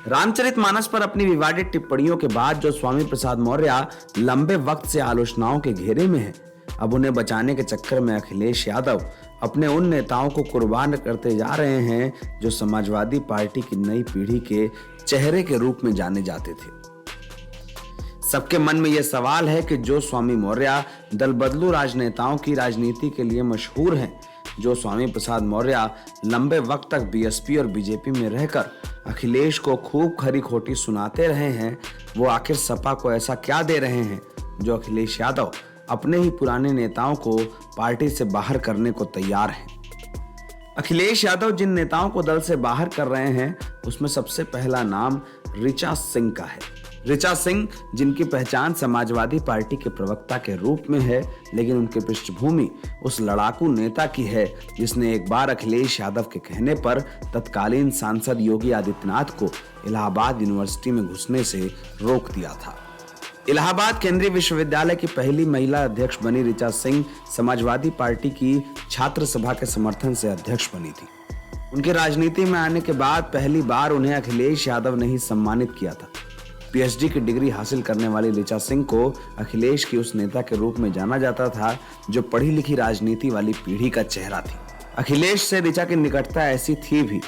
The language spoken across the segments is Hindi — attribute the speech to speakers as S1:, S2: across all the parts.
S1: रामचरितमानस पर अपनी विवादित टिप्पणियों के बाद जो स्वामी प्रसाद मौर्य लंबे वक्त से आलोचनाओं के घेरे में हैं, अब उन्हें बचाने के चक्कर में अखिलेश यादव अपने उन नेताओं को कुर्बान करते जा रहे हैं जो समाजवादी पार्टी की नई पीढ़ी के चेहरे के रूप में जाने जाते थे। सबके मन में यह सवाल है कि जो स्वामी मौर्य दल बदलू राजनेताओं की राजनीति के लिए मशहूर हैं, जो स्वामी प्रसाद मौर्य लंबे वक्त तक बीएसपी और बीजेपी में रहकर अखिलेश को खूब खरी खोटी सुनाते रहे हैं, वो आखिर सपा को ऐसा क्या दे रहे हैं जो अखिलेश यादव अपने ही पुराने नेताओं को पार्टी से बाहर करने को तैयार हैं। अखिलेश यादव जिन नेताओं को दल से बाहर कर रहे हैं, उसमें सबसे पहला नाम ऋचा सिंह का है। ऋचा सिंह जिनकी पहचान समाजवादी पार्टी के प्रवक्ता के रूप में है, लेकिन उनकी पृष्ठभूमि उस लड़ाकू नेता की है जिसने एक बार अखिलेश यादव के कहने पर तत्कालीन सांसद योगी आदित्यनाथ को इलाहाबाद यूनिवर्सिटी में घुसने से रोक दिया था। इलाहाबाद केंद्रीय विश्वविद्यालय की पहली महिला अध्यक्ष बनी ऋचा सिंह समाजवादी पार्टी की छात्र सभा के समर्थन से अध्यक्ष बनी थी। उनके राजनीति में आने के बाद पहली बार उन्हें अखिलेश यादव ने ही सम्मानित किया था। पीएचडी की डिग्री हासिल करने वाली ऋचा सिंह को अखिलेश की उस नेता के रूप में जाना जाता था जो पढ़ी लिखी राजनीति वाली पीढ़ी का चेहरा थी। अखिलेश से ऋचा की निकटता ऐसी थी भी,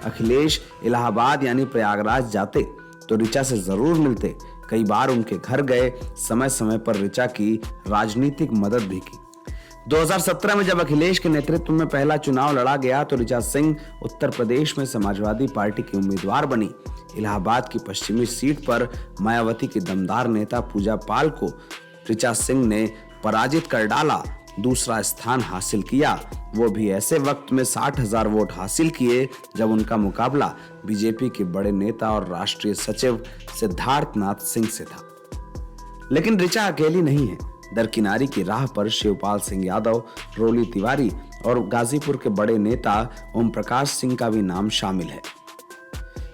S1: अखिलेश इलाहाबाद यानी प्रयागराज जाते तो ऋचा से जरूर मिलते, कई बार उनके घर गए, समय समय पर ऋचा की राजनीतिक मदद भी की। 2017 में जब अखिलेश के नेतृत्व में पहला चुनाव लड़ा गया तो ऋचा सिंह उत्तर प्रदेश में समाजवादी पार्टी की उम्मीदवार बनी। इलाहाबाद की पश्चिमी सीट पर मायावती की दमदार नेता पूजा पाल को ऋचा सिंह ने पराजित कर डाला, दूसरा स्थान हासिल किया, वो भी ऐसे वक्त में 60,000 वोट हासिल किए जब उनका मुकाबला बीजेपी के बड़े नेता और राष्ट्रीय सचिव सिद्धार्थनाथ सिंह से था। लेकिन ऋचा अकेली नहीं है। दरकिनारी की राह पर शिवपाल सिंह यादव, रोली तिवारी और गाजीपुर के बड़े नेता ओम प्रकाश सिंह का भी नाम शामिल है।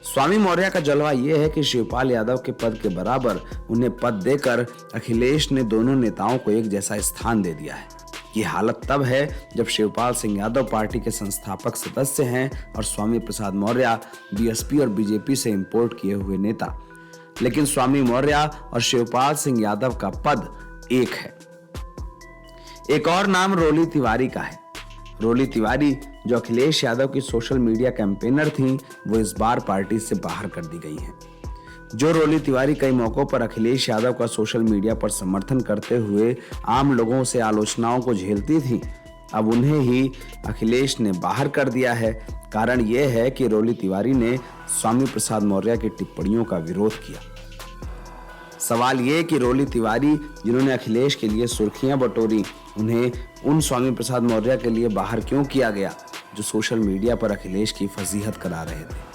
S1: स्वामी मौर्य का जलवा यह है कि शिवपाल यादव के पद के बराबर उन्हें पद देकर अखिलेश ने दोनों नेताओं को एक जैसा स्थान दे दिया है। ये हालत तब है जब शिवपाल सिंह यादव पार्टी के संस्थापक सदस्य हैं और स्वामी प्रसाद मौर्य बीएसपी और बीजेपी से इंपोर्ट किए हुए नेता। लेकिन स्वामी मौर्य और शिवपाल सिंह यादव का पद एक है। एक और नाम रोली तिवारी का है। रोली तिवारी जो अखिलेश यादव की सोशल मीडिया कैंपेनर थी, वो इस बार पार्टी से बाहर कर दी गई हैं। जो रोली तिवारी कई मौकों पर अखिलेश यादव का सोशल मीडिया पर समर्थन करते हुए आम लोगों से आलोचनाओं को झेलती थी, अब उन्हें ही अखिलेश ने बाहर कर दिया है। कारण यह है कि रोली तिवारी ने स्वामी प्रसाद मौर्य की टिप्पणियों का विरोध किया। सवाल यह कि रोली तिवारी जिन्होंने अखिलेश के लिए सुर्खियां बटोरी, उन्हें उन स्वामी प्रसाद मौर्य के लिए बाहर क्यों किया गया जो सोशल मीडिया पर अखिलेश की फजीहत करा रहे थे।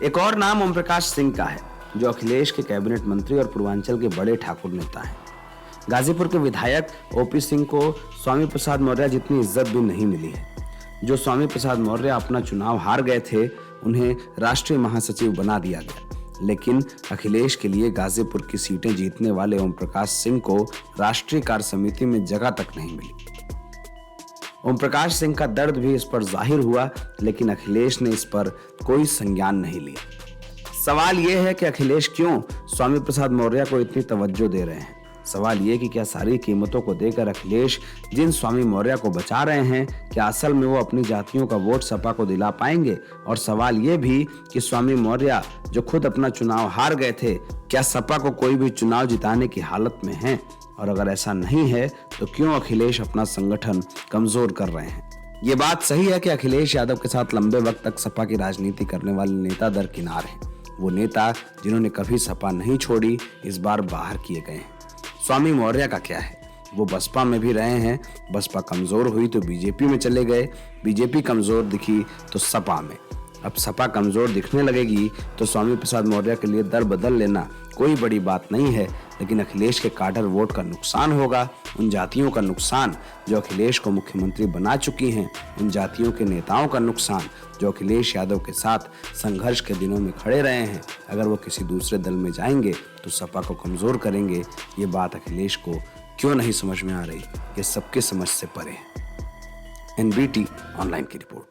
S1: एक और नाम ओम प्रकाश सिंह का है जो अखिलेश के कैबिनेट मंत्री और पूर्वांचल के बड़े ठाकुर नेता हैं। गाजीपुर के विधायक ओपी सिंह को स्वामी प्रसाद मौर्य जितनी इज्जत भी नहीं मिली है। जो स्वामी प्रसाद मौर्य अपना चुनाव हार गए थे, उन्हें राष्ट्रीय महासचिव बना दिया गया, लेकिन अखिलेश के लिए गाजीपुर की सीटें जीतने वाले ओम प्रकाश सिंह को राष्ट्रीय कार्य समिति में जगह तक नहीं मिली। ओम प्रकाश सिंह का दर्द भी इस पर जाहिर हुआ, लेकिन अखिलेश ने इस पर कोई संज्ञान नहीं लिया। सवाल यह है कि अखिलेश क्यों स्वामी प्रसाद मौर्य को इतनी तवज्जो दे रहे हैं। सवाल यह कि क्या सारी कीमतों को देकर अखिलेश जिन स्वामी मौर्य को बचा रहे हैं, क्या असल में वो अपनी जातियों का वोट सपा को दिला पाएंगे। और सवाल यह भी कि स्वामी मौर्य जो खुद अपना चुनाव हार गए थे, क्या सपा को कोई भी चुनाव जिताने की हालत में है। और अगर ऐसा नहीं है तो क्यों अखिलेश अपना संगठन कमजोर कर रहे हैं। ये बात सही है कि अखिलेश यादव के साथ लंबे वक्त तक सपा की राजनीति करने वाले नेता दरकिनार हैं। वो नेता जिन्होंने कभी सपा नहीं छोड़ी, इस बार बाहर किए गए हैं। स्वामी मौर्य का क्या है, वो बसपा में भी रहे हैं। बसपा कमजोर हुई तो बीजेपी में चले गए, बीजेपी कमजोर दिखी तो सपा में। अब सपा कमजोर दिखने लगेगी तो स्वामी प्रसाद मौर्य के लिए दल बदल लेना कोई बड़ी बात नहीं है, लेकिन अखिलेश के काडर वोट का नुकसान होगा, उन जातियों का नुकसान जो अखिलेश को मुख्यमंत्री बना चुकी हैं, उन जातियों के नेताओं का नुकसान जो अखिलेश यादव के साथ संघर्ष के दिनों में खड़े रहे हैं। अगर वो किसी दूसरे दल में जाएंगे तो सपा को कमजोर करेंगे। ये बात अखिलेश को क्यों नहीं समझ में आ रही, ये सबके समझ से परे है। एनबीटी ऑनलाइन की रिपोर्ट।